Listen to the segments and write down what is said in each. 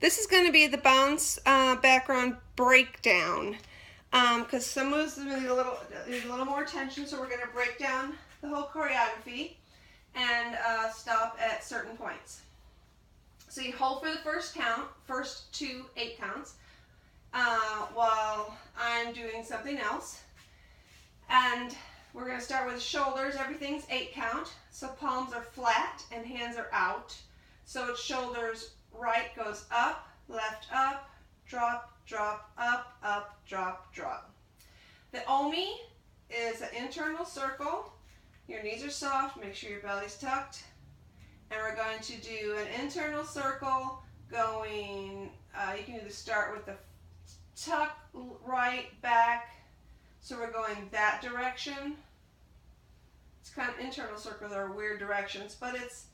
This is going to be the bounce background breakdown because some moves need a little more attention, so we're going to break down the whole choreography and stop at certain points. So you hold for the first count, first 2 8 counts, while I'm doing something else. And we're going to start with shoulders. Everything's 8 count, so palms are flat and hands are out. So it's shoulders, right goes up, drop, drop, up, drop, drop. The Omi is an internal circle. Your knees are soft, make sure your belly's tucked. And we're going to do an internal circle going, you can either start with the tuck, right, back. So we're going that direction. It's kind of internal circles are weird directions, but it's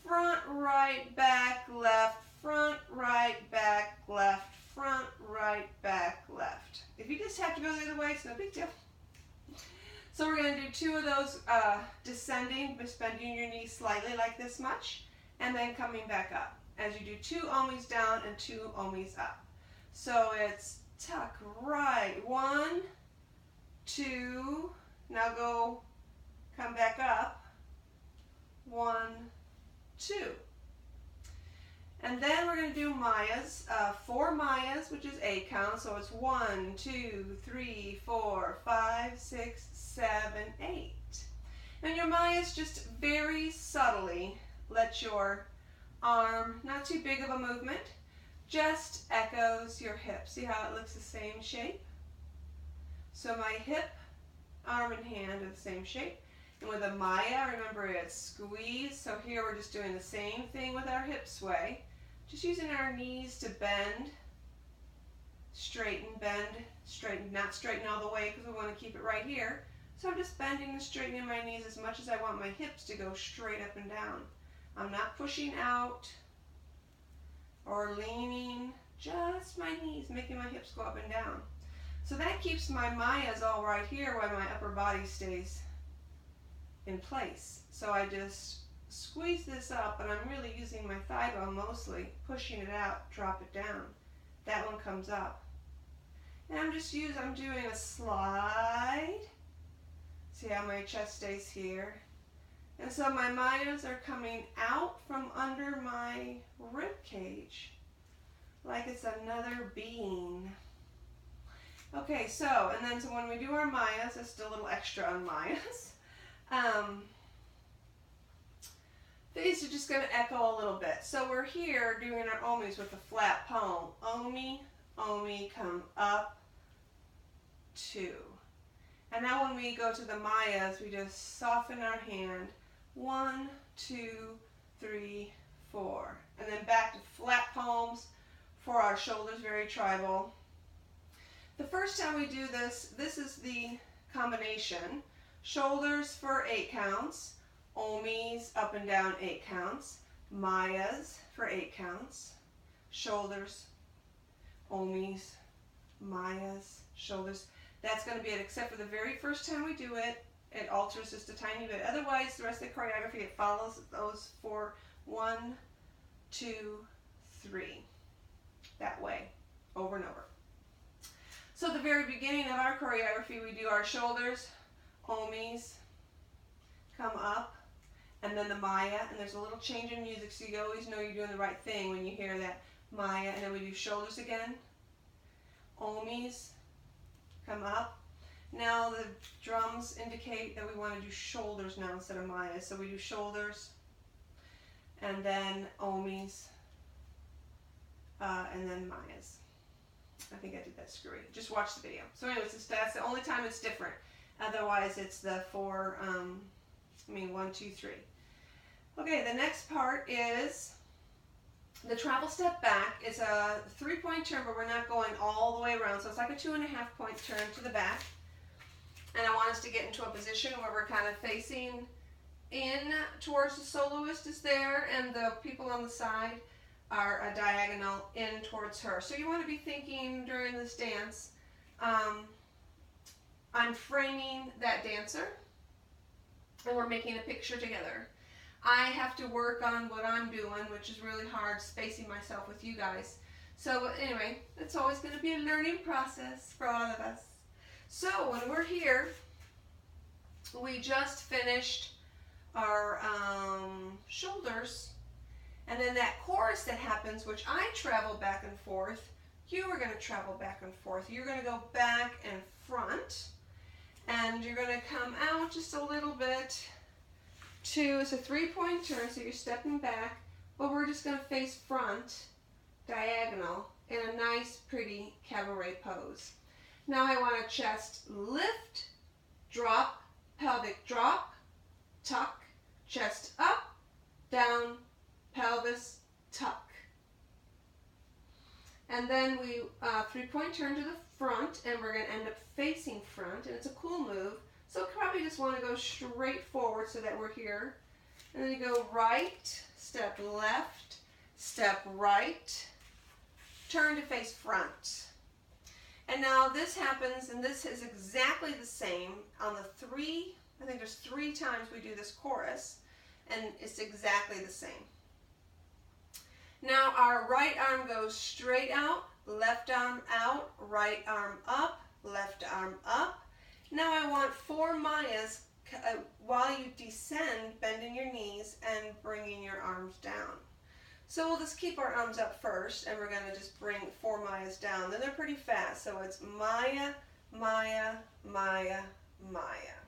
front, right, back, left, front, right, back, left, front, right, back, left. If you just have to go the other way, it's no big deal. So we're going to do 2 of those descending, just bending your knees slightly like this much, and then coming back up as you do 2 omis down and 2 omis up. So it's tuck, right, 1, 2, now go, come back up, 1, 2. And then we're going to do Mayas, 4 Mayas, which is 8 counts. So it's 1, 2, 3, 4, 5, 6, 7, 8. And your Mayas just very subtly let your arm, not too big of a movement, just echoes your hip. See how it looks the same shape? So my hip, arm, and hand are the same shape. And with a Maya, remember it's squeeze. So here we're just doing the same thing with our hip sway. Just using our knees to bend, straighten, not straighten all the way because we want to keep it right here. So I'm just bending and straightening my knees as much as I want my hips to go straight up and down. I'm not pushing out or leaning, just my knees, making my hips go up and down. So that keeps my Mayas all right here while my upper body stays in place. So I just squeeze this up, and I'm really using my thigh bone mostly, pushing it out, drop it down. That one comes up. And I'm doing a slide. See how my chest stays here? And so my Mayas are coming out from under my rib cage, like it's another being. Okay, so when we do our Mayas, just a little extra on Mayas. These are just going to echo a little bit. So we're here doing our omis with a flat palm. Omi, omi, come up, 2. And now when we go to the Mayas, we just soften our hand. 1, 2, 3, 4. And then back to flat palms for our shoulders, very tribal. The first time we do this is the combination. Shoulders for 8 counts. Omis up and down 8 counts. Mayas for 8 counts. Shoulders, omis, Mayas, shoulders. That's going to be it, except for the very first time we do it. It alters just a tiny bit. Otherwise, the rest of the choreography, it follows those for 1, 2, 3. That way, over and over. So at the very beginning of our choreography, we do our shoulders, omis, come up, and then the Maya, and there's a little change in music, so you always know you're doing the right thing when you hear that Maya, and then we do shoulders again, omis, come up. Now the drums indicate that we want to do shoulders now instead of Maya, so we do shoulders, and then omis, and then Mayas. I think I did that screwy. Just watch the video. So anyways, that's the only time it's different. Otherwise, it's the 4, 1, 2, 3. Okay, the next part is the travel step back. It's a 3-point turn, but we're not going all the way around. So it's like a 2.5-point turn to the back. And I want us to get into a position where we're kind of facing in towards the soloist is there, and the people on the side are a diagonal in towards her. So you want to be thinking during this dance, I'm framing that dancer, and we're making a picture together. I have to work on what I'm doing, which is really hard, spacing myself with you guys. So anyway, it's always going to be a learning process for all of us. So when we're here, we just finished our shoulders, and then that chorus that happens, which I travel back and forth, you are going to travel back and forth. You're going to go back and front, and you're going to come out just a little bit to, it's a 3-point turn, so you're stepping back, but we're just going to face front, diagonal, in a nice, pretty cabaret pose. Now I want a chest lift, drop, pelvic drop, tuck, chest up, down, pelvis, tuck. And then we 3-point turn to the front, and we're going to end up facing front, and it's a cool move. So probably just want to go straight forward so that we're here. And then you go right, step left, step right, turn to face front. And now this happens, and this is exactly the same on the 3, I think there's 3 times we do this chorus, and it's exactly the same. Now our right arm goes straight out, left arm out, right arm up, left arm up. Now I want 4 Mayas while you descend, bending your knees and bringing your arms down. So we'll just keep our arms up first, and we're going to just bring 4 Mayas down. Then they're pretty fast, so it's Maya, Maya, Maya, Maya.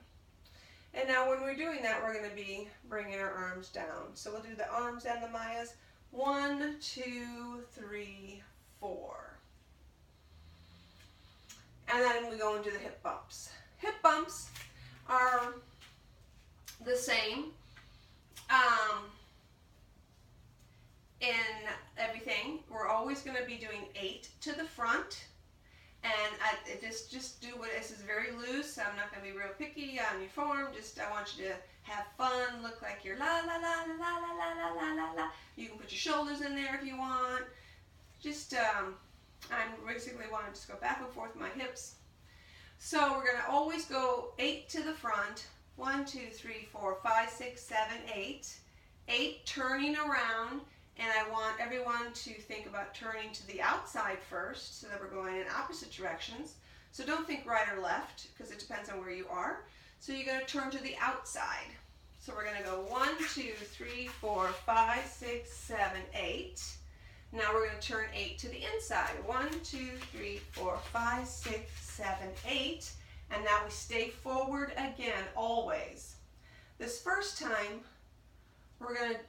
And now when we're doing that, we're going to be bringing our arms down. So we'll do the arms and the Mayas. 1, 2, 3, 4. And then we go into the hip bumps. Hip bumps are the same in everything. We're always going to be doing 8 to the front. And just do what this is very loose. I'm not going to be real picky on your form. I want you to have fun, look like you're la la la la la la la la la la. You can put your shoulders in there if you want. I basically want to just go back and forth with my hips. So we're going to always go 8 to the front. 1, 2, 3, 4, 5, 6, 7, 8. 8 turning around. And I want everyone to think about turning to the outside first, so that we're going in opposite directions. So don't think right or left, because it depends on where you are. So you're going to turn to the outside. So we're going to go 1, 2, 3, 4, 5, 6, 7, 8. Now we're going to turn 8 to the inside. 1, 2, 3, 4, 5, 6, 7, 8. And now we stay forward again, always. This first time,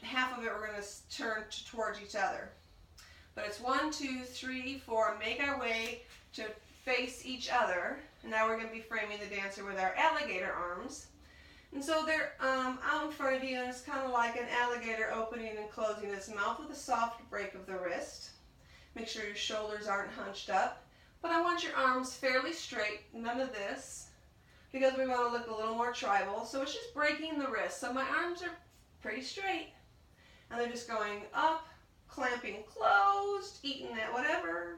half of it we're going to turn towards each other. But it's 1, 2, 3, 4, make our way to face each other. And now we're going to be framing the dancer with our alligator arms. And so they're out in front of you, and it's kind of like an alligator opening and closing its mouth with a soft break of the wrist. Make sure your shoulders aren't hunched up. But I want your arms fairly straight, none of this, because we want to look a little more tribal. So it's just breaking the wrist. So my arms are pretty straight, and they're just going up, clamping closed, eating that whatever.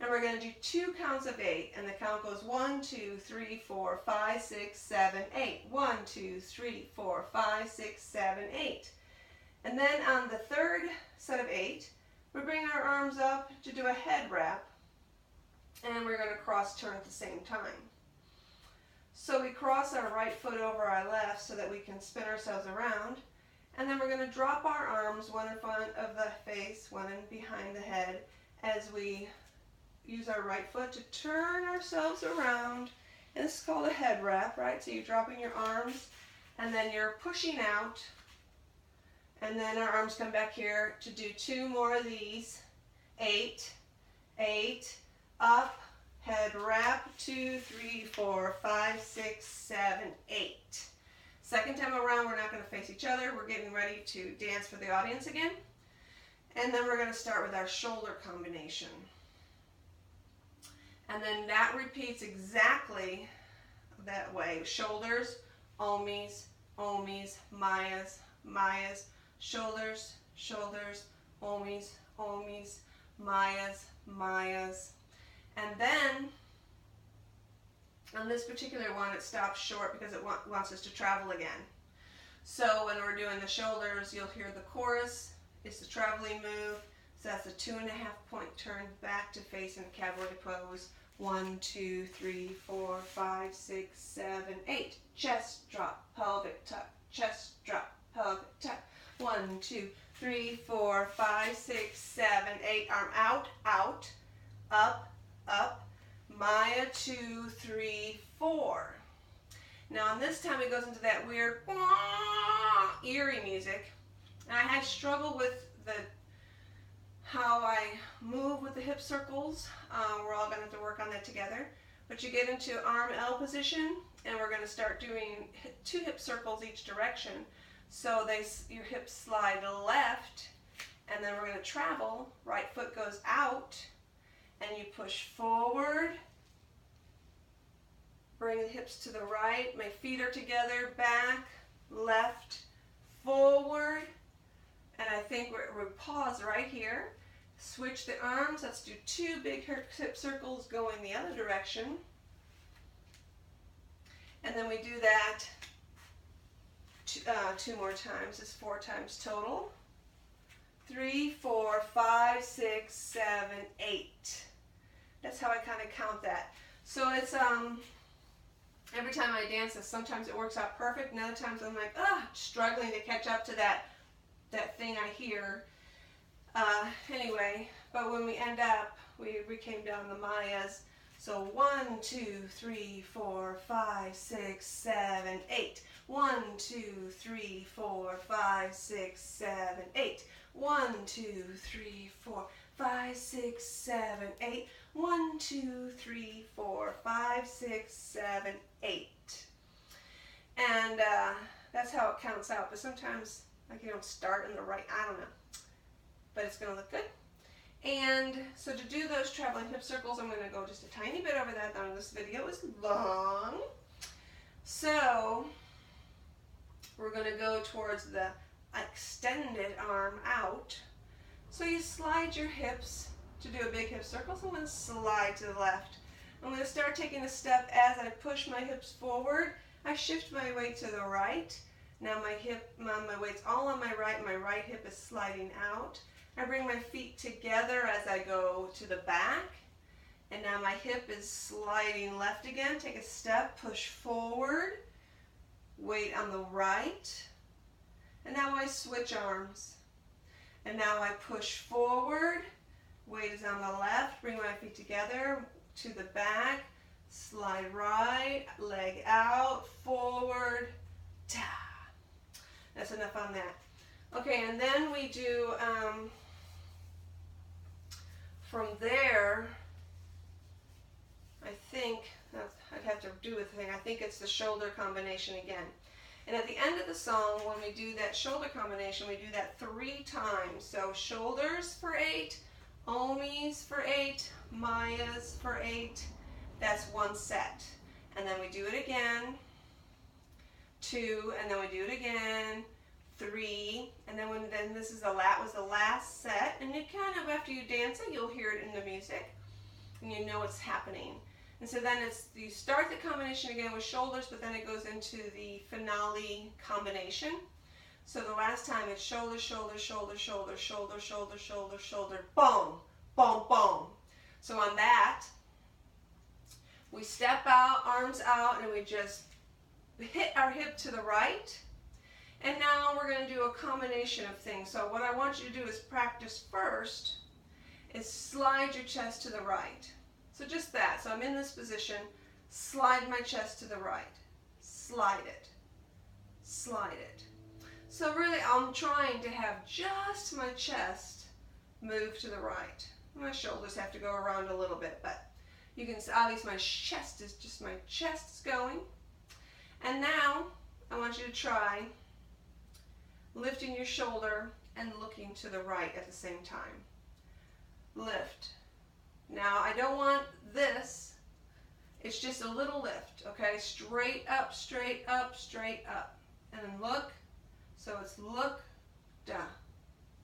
And we're going to do 2 counts of 8, and the count goes 1, 2, 3, 4, 5, 6, 7, 8. 1, 2, 3, 4, 5, 6, 7, 8. And then on the third set of 8, we bring our arms up to do a head wrap, and we're going to cross turn at the same time. So we cross our right foot over our left so that we can spin ourselves around. And then we're going to drop our arms, one in front of the face, one in behind the head, as we use our right foot to turn ourselves around. And this is called a head wrap, right? So you're dropping your arms, and then you're pushing out. And then our arms come back here to do 2 more of these. 8, 8, up, head wrap, 2, 3, 4, 5, 6, 7, 8. Second time around, we're not going to face each other. We're getting ready to dance for the audience again. And then we're going to start with our shoulder combination. And then that repeats exactly that way. Shoulders, omis, omis, mayas, mayas, shoulders, shoulders, omis, omis, mayas, mayas. And then on this particular one, it stops short because it wants us to travel again. So when we're doing the shoulders, you'll hear the chorus. It's the traveling move. So that's a 2.5 point turn back to face in a cowboy pose. 1, 2, 3, 4, 5, 6, 7, 8. Chest drop, pelvic tuck, chest drop, pelvic tuck. 1, 2, 3, 4, 5, 6, 7, 8. Arm out, out, up, up. Maya 2, 3, 4. Now this time it goes into that weird eerie music. And I had struggled with how I move with the hip circles. We're all going to have to work on that together. But you get into arm L position, and we're going to start doing 2 hip circles each direction. So your hips slide left, and then we're going to travel. Right foot goes out, and you push forward. Bring the hips to the right. My feet are together. Back, left, forward. And I think we pause right here. Switch the arms. Let's do 2 big hip circles going the other direction. And then we do that 2 more times. It's 4 times total. 3, 4, 5, 6, 7, 8. That's how I kind of count that. So it's every time I dance this, sometimes it works out perfect, and other times I'm like, struggling to catch up to that thing I hear. Anyway, but when we end up, we came down the Mayas. So 1, 2, 3, 4, 5, 6, 7, 8. 1, 2, 3, 4, 5, 6, 7, 8. 1, 2, 3, 4, 5, 6, 7, 8. 1, 2, 3, 4, 5, 6, 7, 8. And that's how it counts out. But sometimes, like, you don't start in the right, I don't know. But it's going to look good. And so to do those traveling hip circles, I'm going to go just a tiny bit over that. Now this video is long. So we're going to go towards the extended arm out. So you slide your hips to do a big hip circle. So I'm going to slide to the left. I'm going to start taking a step as I push my hips forward. I shift my weight to the right. Now my weight's all on my right hip is sliding out. I bring my feet together as I go to the back. And now my hip is sliding left again. Take a step, push forward, weight on the right. And now I switch arms. And now I push forward, weight is on the left, bring my feet together to the back, slide right, leg out, forward, ta. That's enough on that. Okay, and then we do, from there, I think, I'd have to do with the thing, I think it's the shoulder combination again. And at the end of the song, when we do that shoulder combination, we do that 3 times. So shoulders for 8, omis for 8, mayas for 8. That's 1 set. And then we do it again, 2, and then we do it again, 3, and then this is was the last set. And you kind of, after you dance it, you'll hear it in the music, and you know what's happening. And so then you start the combination again with shoulders, but then it goes into the finale combination. So the last time it's shoulder, shoulder, shoulder, shoulder, shoulder, shoulder, shoulder, shoulder, boom, boom, boom. So on that, we step out, arms out, and we just hit our hip to the right. And now we're going to do a combination of things. So what I want you to do is practice first is slide your chest to the right. So just that. So I'm in this position, slide my chest to the right, slide it, slide it. So really I'm trying to have just my chest move to the right. My shoulders have to go around a little bit, but you can see obviously my chest is going. And now I want you to try lifting your shoulder and looking to the right at the same time. Lift. Now, I don't want this. It's just a little lift, okay? Straight up, straight up, straight up. And then look. So it's look, da.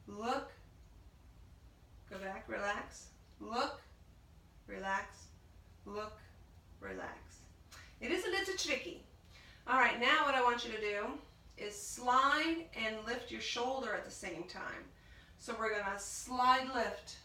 Look. Go back, relax. Look, relax. Look, relax. It is a little tricky. All right, now what I want you to do is slide and lift your shoulder at the same time. So we're gonna slide lift,